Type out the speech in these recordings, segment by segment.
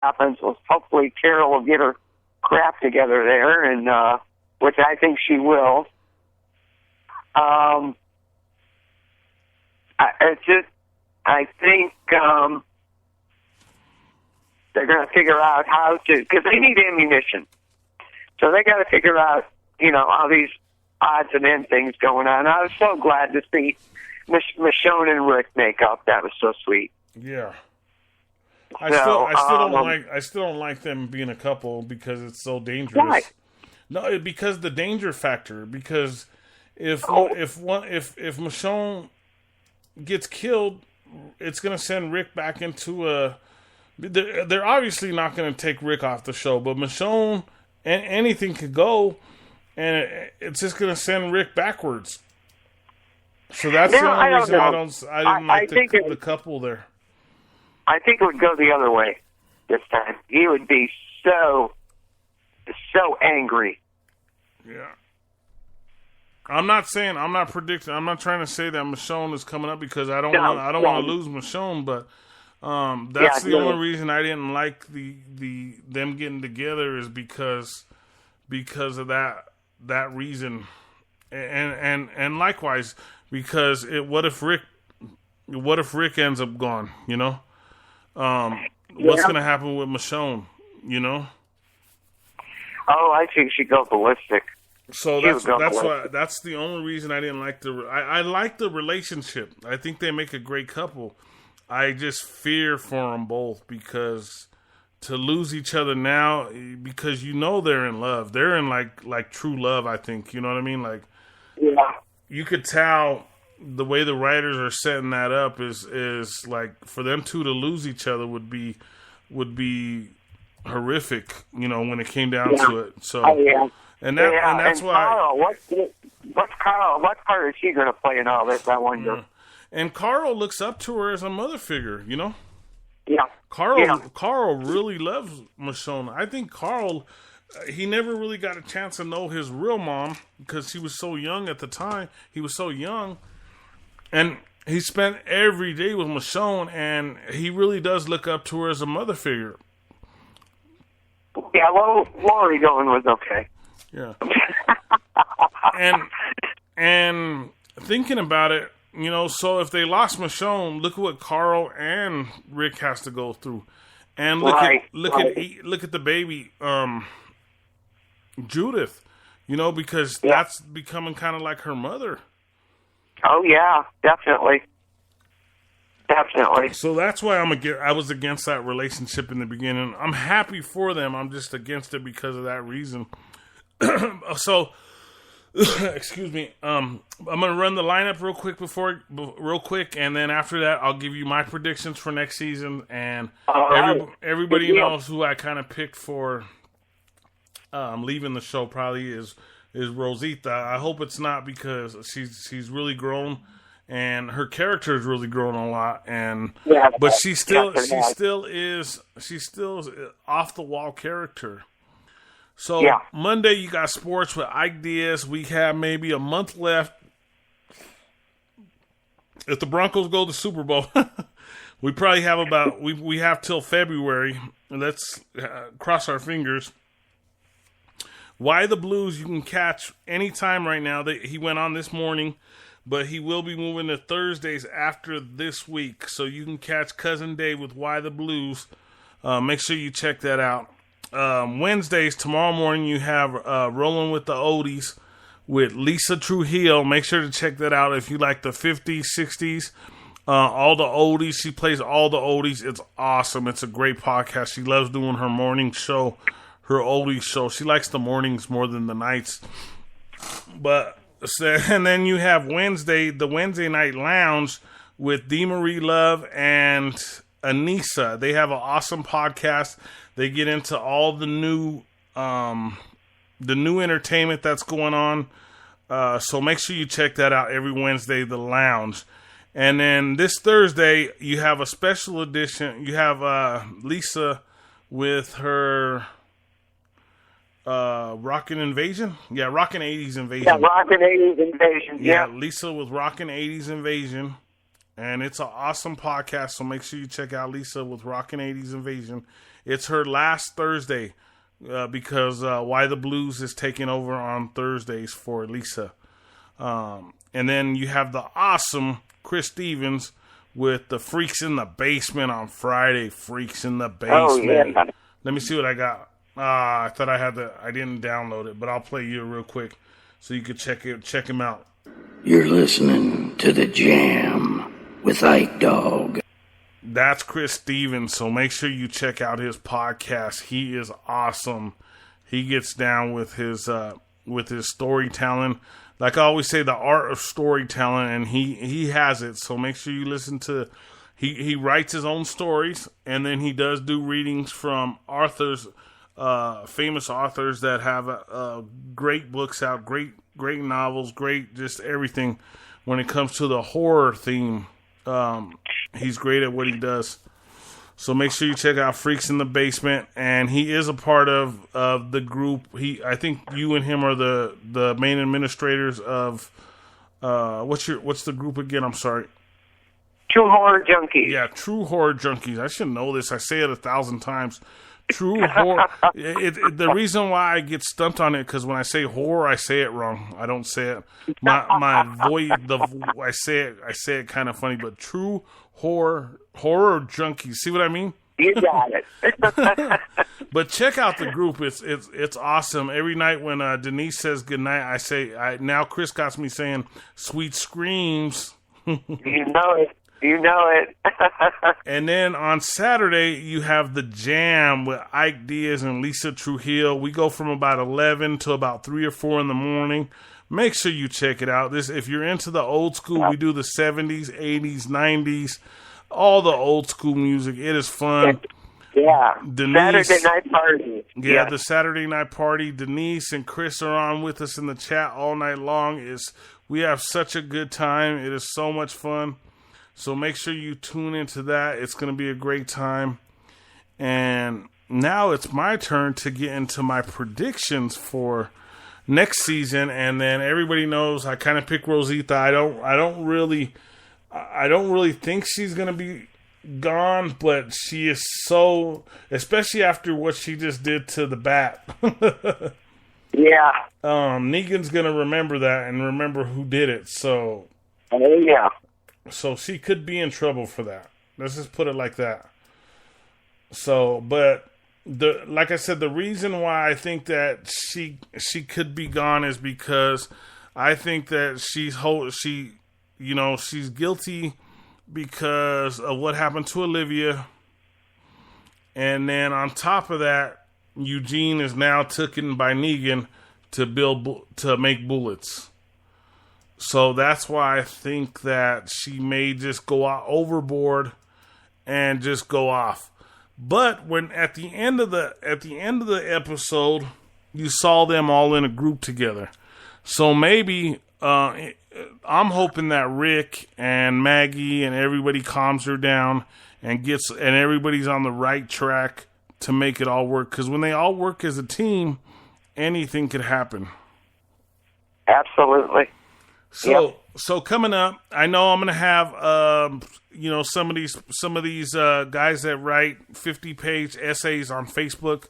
happens. Well, hopefully Carol will get her crap together there, and which I think she will. I think they're going to figure out how to, because they need ammunition. So they got to figure out, all these odds and ends things going on. I was so glad to see Michonne and Rick make up. That was so sweet. Yeah. I still don't like them being a couple because it's so dangerous. Why? No, because the danger factor. Because if Michonne gets killed, it's going to send Rick back into a. They're obviously not going to take Rick off the show, but Michonne and anything could go, and it's just going to send Rick backwards. So that's the only reason I didn't like the couple there. I think it would go the other way this time. He would be so angry. Yeah. I'm not predicting. I'm not trying to say that Michonne is coming up because I don't want to lose Michonne, but that's the only reason I didn't like them getting together is because of that reason, and likewise because what if Rick ends up gone? What's going to happen with Michonne? Oh, I think she'd go ballistic. So that's the only reason I didn't like I like the relationship. I think they make a great couple. I just fear for them both because to lose each other now, because they're in love. They're in like true love, I think. You know what I mean? Like, yeah. You could tell the way the writers are setting that up is like for them two to lose each other would be horrific, when it came down to it. So, and that's why. Carl, what part is she going to play in all this? I wonder. Yeah. And Carl looks up to her as a mother figure, Yeah. Carl really loves Michonne. I think Carl, he never really got a chance to know his real mom because he was so young at the time. He was so young. And he spent every day with Michonne, and he really does look up to her as a mother figure. Yeah, well, Lori going was okay. Yeah. and thinking about it, so if they lost Michonne, look at what Carl and Rick has to go through, and look at the baby, Judith, because that's becoming kind of like her mother. Oh yeah, definitely. So that's why I was against that relationship in the beginning. I'm happy for them. I'm just against it because of that reason. So, excuse me. I'm gonna run the lineup real quick, and then after that, I'll give you my predictions for next season. And everybody knows who I kind of picked for leaving the show. Probably is Rosita. I hope it's not because she's really grown. And her character has really grown a lot, but she's still off the wall character. So Monday you got sports with Ike Diaz. We have maybe a month left. If the Broncos go to the Super Bowl, we probably have we have till February. Let's cross our fingers. Why the Blues you can catch anytime right now. He went on this morning. But he will be moving to Thursdays after this week. So you can catch Cousin Dave with Why the Blues. Make sure you check that out. Wednesdays, tomorrow morning, you have Rolling with the Oldies with Lisa Trujillo. Make sure to check that out if you like the 50s, 60s. All the oldies. She plays all the oldies. It's awesome. It's a great podcast. She loves doing her morning show, her oldies show. She likes the mornings more than the nights. And then you have the Wednesday Night Lounge with Dee Marie Love and Anissa. They have an awesome podcast. They get into all the new entertainment that's going on. So make sure you check that out every Wednesday, The Lounge. And then this Thursday, you have a special edition. You have Lisa with her... Rockin' Invasion? Yeah, Rockin' 80s Invasion. Yeah, Rockin' 80s Invasion. Yeah, Lisa with Rockin' 80s Invasion. And it's an awesome podcast, so make sure you check out Lisa with Rockin' 80s Invasion. It's her last Thursday because Why the Blues is taking over on Thursdays for Lisa. And then you have the awesome Chris Stevens with the Freaks in the Basement on Friday. Freaks in the Basement. Oh, yeah. Let me see what I got. I thought I had I didn't download it, but I'll play you real quick so you can check him out. You're listening to The Jam with Ike Dog. That's Chris Stevens, so make sure you check out his podcast. He is awesome. He gets down with his storytelling. Like I always say, the art of storytelling, and he has it. So make sure you listen to. He writes his own stories, and then he does do readings from authors, famous authors that have great books out, great novels, great just everything. When it comes to the horror theme, he's great at what he does. So make sure you check out Freaks in the Basement, and he is a part of the group. I think you and him are the main administrators of what's the group again? I'm sorry. True Horror Junkies. Yeah, True Horror Junkies. I should know this. I say it 1,000 times. True Horror. The reason why I get stumped on it because when I say horror, I say it wrong. I don't say it. My voice. I say it kind of funny, but True Horror Junkies. See what I mean? You got it. But check out the group. It's awesome. Every night when Denise says goodnight, I say. Now Chris got me saying sweet screams. You know it. You know it. And then on Saturday, you have the Jam with Ike DIAZ and Lisa Trujillo. We go from about 11 to about 3 or 4 in the morning. Make sure you check it out. If you're into the old school, we do the 70s, 80s, 90s, all the old school music. It is fun. Yeah. Denise, Saturday night party. Yeah, the Saturday night party. Denise and Chris are on with us in the chat all night long. We have such a good time. It is so much fun. So make sure you tune into that. It's going to be a great time. And now it's my turn to get into my predictions for next season. And then everybody knows I kind of pick Rosita. I don't really think she's going to be gone, but she is so, especially after what she just did to the bat. Yeah. Negan's going to remember that and remember who did it. So. Oh, yeah. So she could be in trouble for that. Let's just put it like that. So, but like I said, the reason why I think that she could be gone is because I think that she's guilty because of what happened to Olivia, and then on top of that, Eugene is now taken by Negan to make bullets. So that's why I think that she may just go out overboard and just go off. But when at the end of the episode, you saw them all in a group together. So maybe I'm hoping that Rick and Maggie and everybody calms her down and everybody's on the right track to make it all work. Because when they all work as a team, anything could happen. Absolutely. So coming up, I know I'm going to have some of these guys that write 50-page essays on Facebook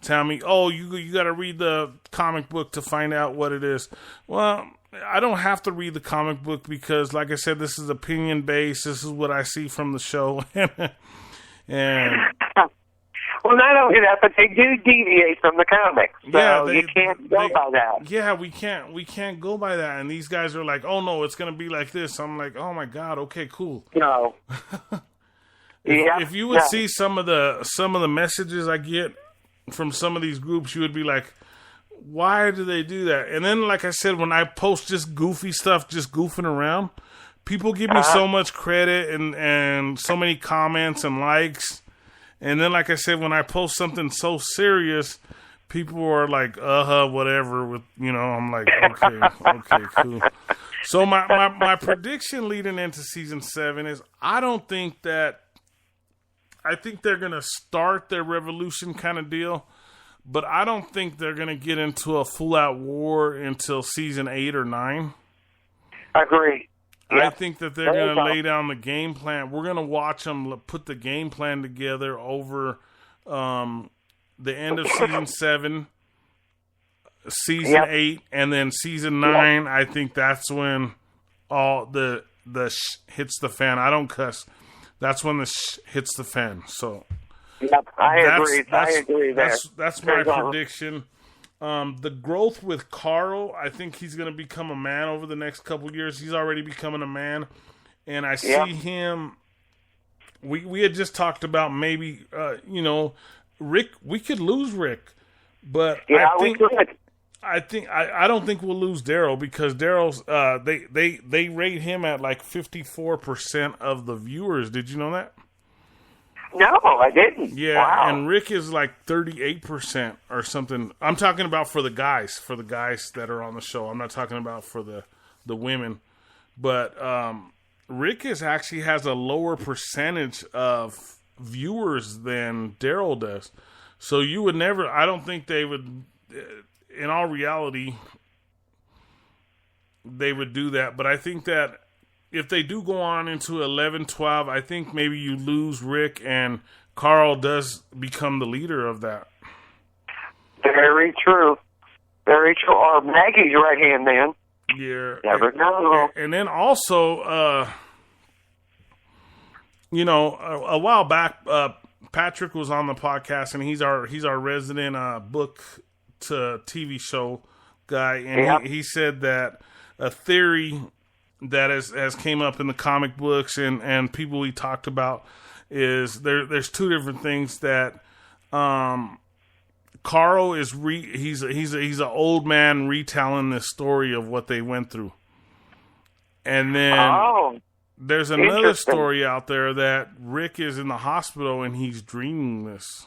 tell me, "Oh, you got to read the comic book to find out what it is." Well, I don't have to read the comic book because, like I said, this is opinion based. This is what I see from the show, and. Well, not only that, but they do deviate from the comics, so you can't go by that. Yeah, we can't go by that. And these guys are like, "Oh no, it's gonna be like this." I'm like, "Oh my god, okay, cool." No. If you would see some of the messages I get from some of these groups, you would be like, "Why do they do that?" And then, like I said, when I post just goofy stuff, just goofing around, people give me so much credit and so many comments and likes. And then, like I said, when I post something so serious, people are like, whatever. I'm like, okay, cool. So my prediction leading into season 7 is I think they're going to start their revolution kind of deal, but I don't think they're going to get into a full-out war until season 8 or 9. Agree. I think that they're going to lay down the game plan. We're going to watch them put the game plan together over the end of season 7, season 8, and then season 9. I think that's when all the hits the fan. I don't cuss. That's when the hits the fan. So I agree. That's my prediction. The growth with Carl, I think he's going to become a man over the next couple years. He's already becoming a man, and I see him. We had just talked about maybe Rick. We could lose Rick, but we could. I don't think we'll lose Daryl, because Daryl's they rate him at like 54% of the viewers. Did you know that? No, I didn't. Yeah, wow. And Rick is like 38% or something. I'm talking about for the guys that are on the show. I'm not talking about for the women. But Rick actually has a lower percentage of viewers than Daryl does. So you would never, I don't think they would, in all reality, they would do that. But I think that if they do go on into 11, 12, I think maybe you lose Rick and Carl does become the leader of that. Very true. Very true. Or Maggie's right-hand man. Yeah. Never know. And then also, a while back, Patrick was on the podcast, and he's our resident book to TV show guy, and he said that a theory that has came up in the comic books and people we talked about is there's two different things that Carl is he's an old man retelling this story of what they went through, and then there's another story out there that Rick is in the hospital and he's dreaming this.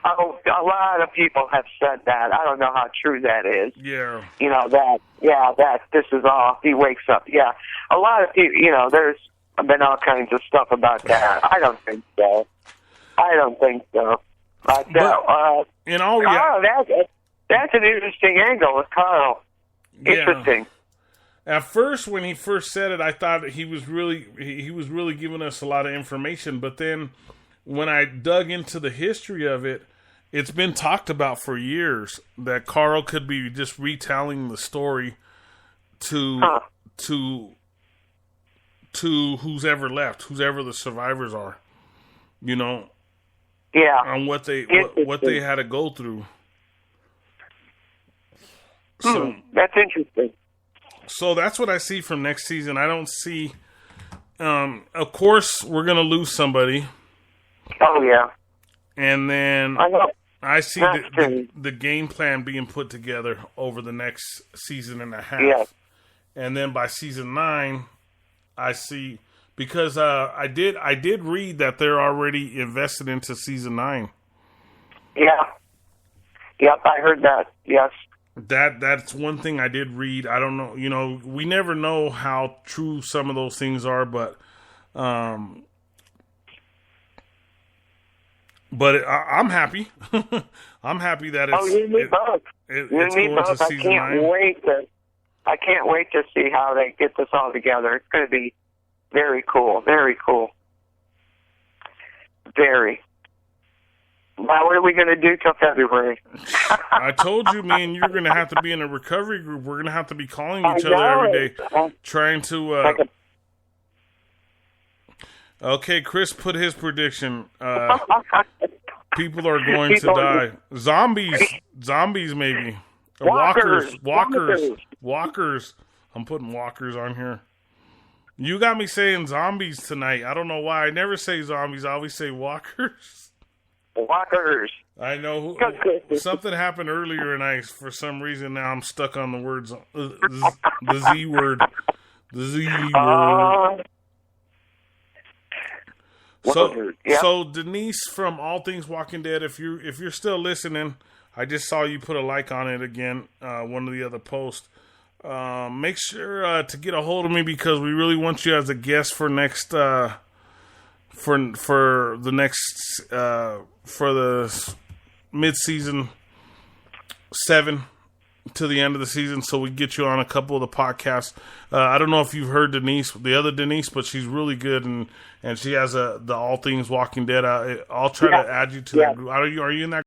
Oh, a lot of people have said that. I don't know how true that is. Yeah. That this is all, he wakes up. Yeah. A lot of people, there's been all kinds of stuff about that. I don't think so. But in all reality, that's an interesting angle with Carl. Interesting. Yeah. At first, when he first said it, I thought he was really giving us a lot of information. But then, when I dug into the history of it, it's been talked about for years that Carl could be just retelling the story to who's ever left, whoever the survivors are, Yeah. on what they had to go through. So that's interesting. So that's what I see from next season. I don't see. Of course, we're gonna lose somebody. Oh yeah. And then I see the game plan being put together over the next season and a half. Yeah. And then by season 9, I see, because I did read that they're already invested into season 9. Yeah. Yep, I heard that. Yes. That's one thing I did read. I don't know, we never know how true some of those things are, but I'm happy. I'm happy that it's. Oh, you need both. It's going to season 9. I can't wait to see how they get this all together. It's going to be very cool. Very cool. Very. Now, what are we going to do till February? I told you, me and you're going to have to be in a recovery group. We're going to have to be calling each other every day, trying to. Okay, Chris put his prediction. People are going to die. Zombies, maybe. Walkers. I'm putting walkers on here. You got me saying zombies tonight. I don't know why. I never say zombies. I always say walkers. Walkers. I know. Something happened earlier, and for some reason, now I'm stuck on the words. The Z word. The Z word. So Denise from All Things Walking Dead, if you're still listening, I just saw you put a like on it again, one of the other posts. Make sure to get a hold of me, because we really want you as a guest for next for the mid-season 7 to the end of the season, so we get you on a couple of the podcasts. I don't know if you've heard Denise, the other Denise, but she's really good, and she has the All Things Walking Dead. I'll try to add you to that group. Are you in that?